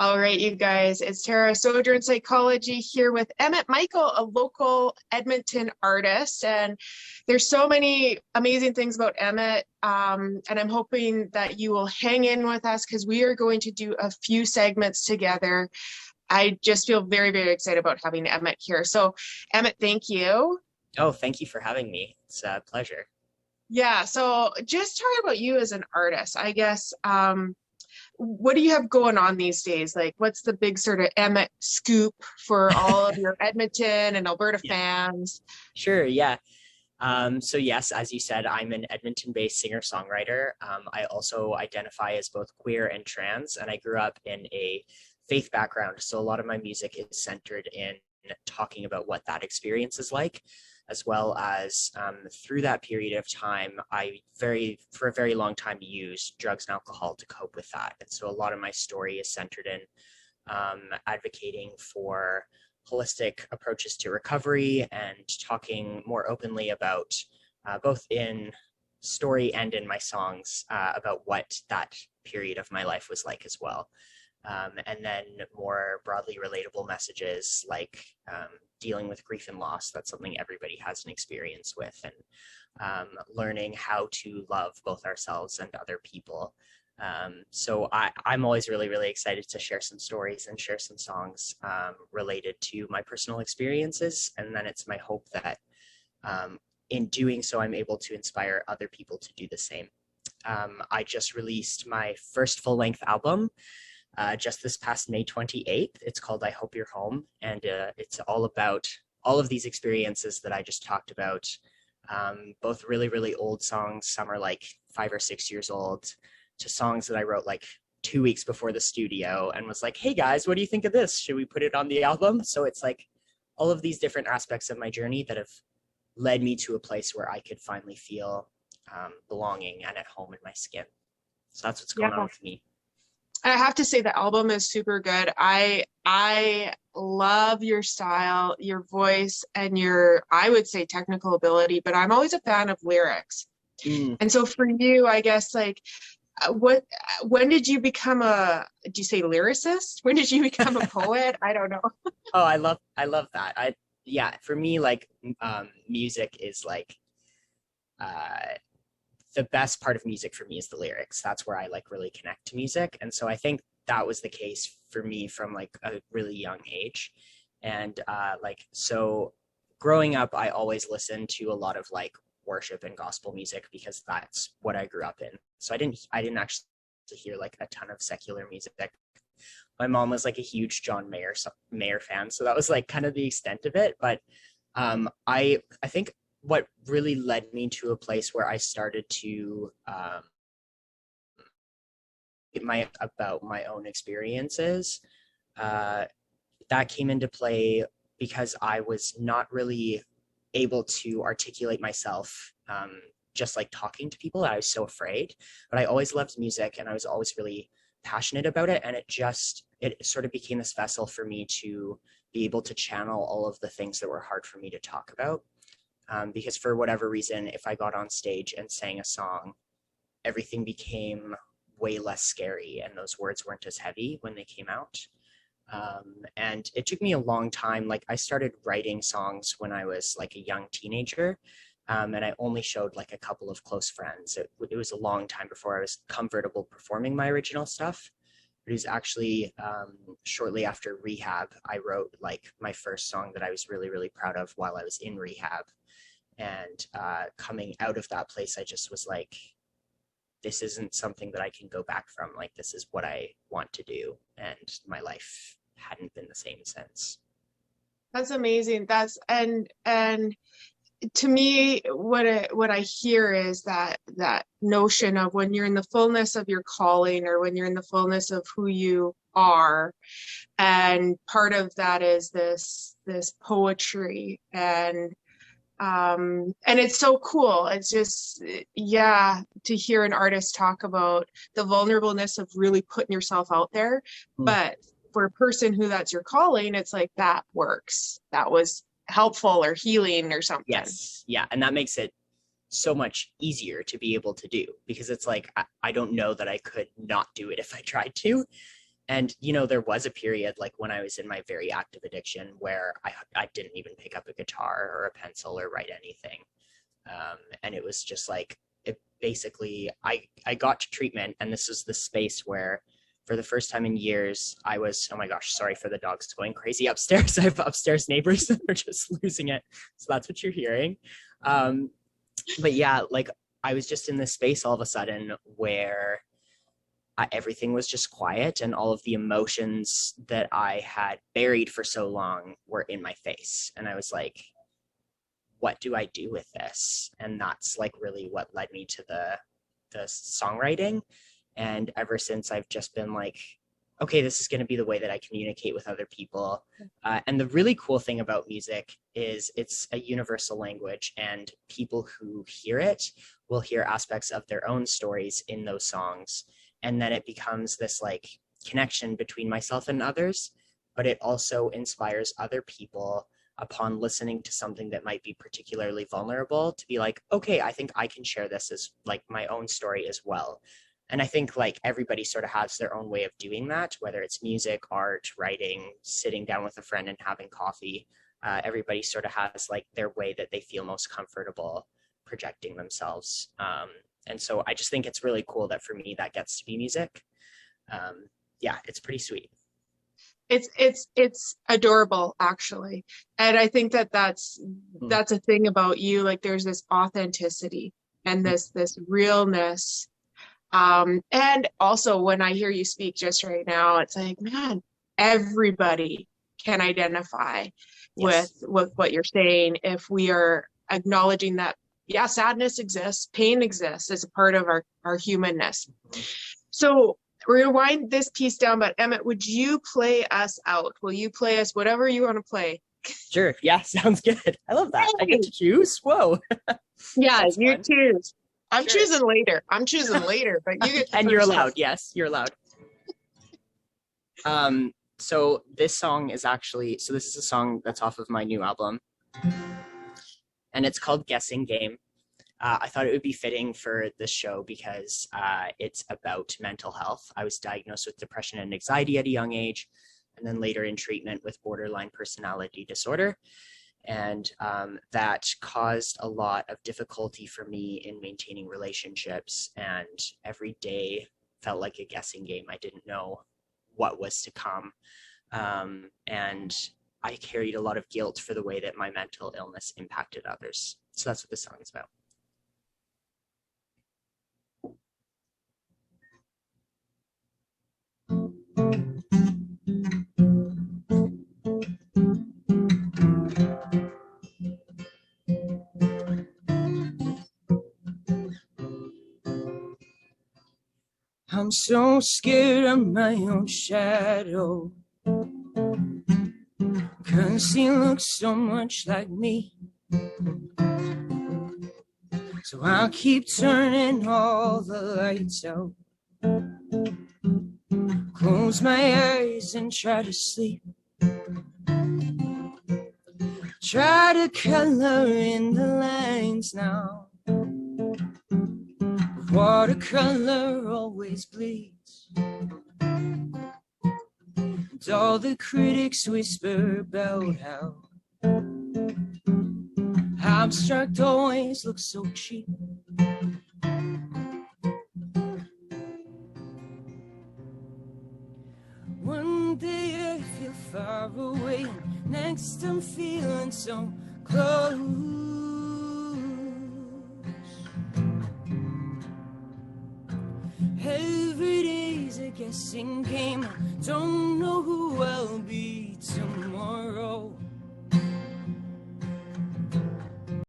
All right, you guys, it's Tara, Sojourn Psychology here with Emmet Michael, a local Edmonton artist. And there's so many amazing things about Emmet. And I'm hoping that you will hang in with us because we are going to do a few segments together. I just feel very, very excited about having Emmet here. So, Emmet, thank you. Oh, thank you for having me. It's a pleasure. Yeah, so just talking about you as an artist, I guess. What do you have going on these days? Like, what's the big sort of Emmet scoop for all of your Edmonton and Alberta Yeah, fans? sure. Yeah. So yes, as you said, I'm an Edmonton-based singer-songwriter. I also identify as both queer and trans, and I grew up in a faith background. So a lot of my music is centered in talking about what that experience is like, as well as through that period of time, for a very long time, used drugs and alcohol to cope with that. And so a lot of my story is centered in advocating for holistic approaches to recovery and talking more openly about both in story and in my songs about what that period of my life was like as well. And then more broadly relatable messages like dealing with grief and loss. That's something everybody has an experience with, and learning how to love both ourselves and other people. I'm always really, really excited to share some stories and share some songs related to my personal experiences. And then it's my hope that in doing so, I'm able to inspire other people to do the same. I just released my first full-length album just this past May 28th. It's called I Hope You're Home. And it's all about all of these experiences that I just talked about, both really, really old songs. Some are like 5 or 6 years old, to songs that I wrote like 2 weeks before the studio and was like, hey guys, what do you think of this? Should we put it on the album? So it's like all of these different aspects of my journey that have led me to a place where I could finally feel belonging and at home in my skin. So that's what's going on Yeah. with me. I have to say the album is super good. I love your style, your voice, and your, I would say, technical ability, but I'm always a fan of lyrics. Mm. And so for you, I guess like what when did you become do you say lyricist? When did you become a poet? I don't know. Oh, I love that. Yeah, for me, like music is like uh the best part of music for me is the lyrics. That's where I like really connect to music. And so I think that was the case for me from like a really young age. And so growing up, I always listened to a lot of like worship and gospel music because that's what I grew up in. So I didn't actually hear like a ton of secular music. My mom was like a huge John Mayer fan, so that was like kind of the extent of it. But I think what really led me to a place where I started to about my own experiences, that came into play because I was not really able to articulate myself, just like talking to people. I was so afraid, but I always loved music and I was always really passionate about it. And it sort of became this vessel for me to be able to channel all of the things that were hard for me to talk about. Because for whatever reason, if I got on stage and sang a song, everything became way less scary and those words weren't as heavy when they came out. And it took me a long time. Like I started writing songs when I was like a young teenager, and I only showed like a couple of close friends. It was a long time before I was comfortable performing my original stuff. It was actually shortly after rehab, I wrote like my first song that I was really, really proud of while I was in rehab. And coming out of that place, I just was like, this isn't something that I can go back from. Like, this is what I want to do. And my life hadn't been the same since. That's amazing. And to me, what I hear is that notion of when you're in the fullness of your calling or when you're in the fullness of who you are, and part of that is this poetry and it's so cool. It's just, yeah, to hear an artist talk about the vulnerableness of really putting yourself out there. Mm. But for a person who that's your calling, it's like that works. That was helpful or healing or something. Yes. Yeah. And that makes it so much easier to be able to do because it's like, I don't know that I could not do it if I tried to. And, you know, there was a period like when I was in my very active addiction where I didn't even pick up a guitar or a pencil or write anything. And it was just like, it basically, I got to treatment, and this was the space where for the first time in years, I was, oh my gosh, sorry for the dogs going crazy upstairs. I have upstairs neighbors that are just losing it. So that's what you're hearing. But yeah, like I was just in this space all of a sudden where everything was just quiet, and all of the emotions that I had buried for so long were in my face. And I was like, what do I do with this? And that's like really what led me to the songwriting. And ever since, I've just been like, okay, this is going to be the way that I communicate with other people. And the really cool thing about music is it's a universal language, and people who hear it will hear aspects of their own stories in those songs. And then it becomes this like connection between myself and others, but it also inspires other people upon listening to something that might be particularly vulnerable to be like, okay, I think I can share this as like my own story as well. And I think like everybody sort of has their own way of doing that, whether it's music, art, writing, sitting down with a friend and having coffee. Everybody sort of has like their way that they feel most comfortable projecting themselves. And so I just think it's really cool that for me, that gets to be music. Yeah, it's pretty sweet. It's adorable, actually. And I think that's a thing about you. Like there's this authenticity and this realness. And also when I hear you speak just right now, it's like, man, everybody can identify Yes. with what you're saying if we are acknowledging that, yeah, sadness exists, pain exists as a part of our humanness. So rewind this piece down, but Emmet, would you play us out? Will you play us whatever you want to play? Sure. Yeah, sounds good. I love that. I get to choose. Whoa. Yeah, That's you fun. choose. I'm Sure. choosing later. I'm choosing later, but you get to And you're first allowed. one. Yes, you're allowed. So this song is actually, so this is a song that's off of my new album, and it's called Guessing Game. I thought it would be fitting for this show because it's about mental health. I was diagnosed with depression and anxiety at a young age, and then later in treatment with borderline personality disorder. And that caused a lot of difficulty for me in maintaining relationships. And every day felt like a guessing game. I didn't know what was to come. And I carried a lot of guilt for the way that my mental illness impacted others. So that's what this song is about. I'm so scared of my own shadow, 'cause he looks so much like me. So I'll keep turning all the lights out, close my eyes and try to sleep. Try to color in the lines now. Watercolor always bleeds. And all the critics whisper about how abstract always looks so cheap. One day I feel far away, and next I'm feeling so close. Every day's a guessing game. I don't know who